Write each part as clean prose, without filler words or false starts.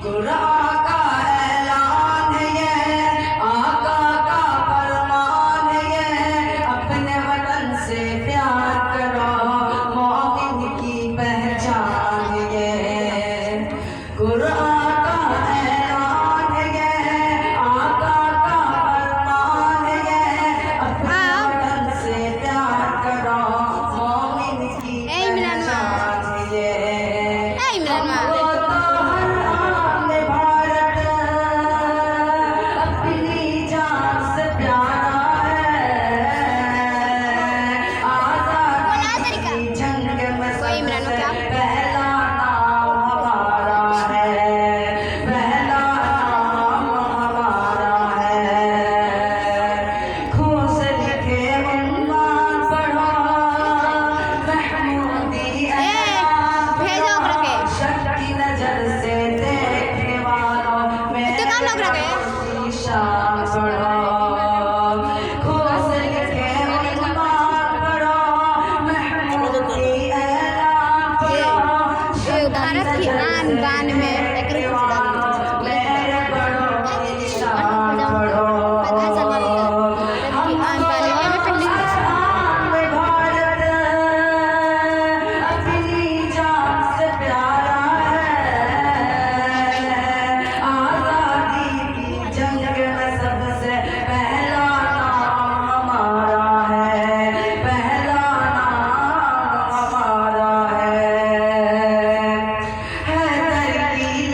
कुरान का ऐलान ये, आका का फरमान ये, अपने वतन से प्यार करो, मोमिन की पहचान ये। कुरान का ऐलान ये, आका का फरमान ये, अपने वतन से प्यार करो, मोमिन की पहचान ये। हमको तो हर आन भारत अपनी जान से प्यारा है। आजादी की जंग में सबसे पहला नाम हमारा है, पहला नाम हमारा है। खून से लिखे उन्वान पढ़ो, महमूदी शक्ति नजर से देखने वालों मेरे शान पढ़ो। खून से लिखे उन्वान पढ़ो, महमूदी ऐलान पढ़ो, भारत की आन बान में मेरे बड़ों की शान पढ़ो। भारत अपनी जान से प्यारा है। आजादी की जंग में सबसे पहला नाम हमारा है, पहला नाम हमारा है। तरकीब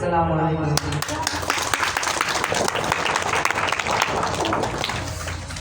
अस्सलाम वालेकुम।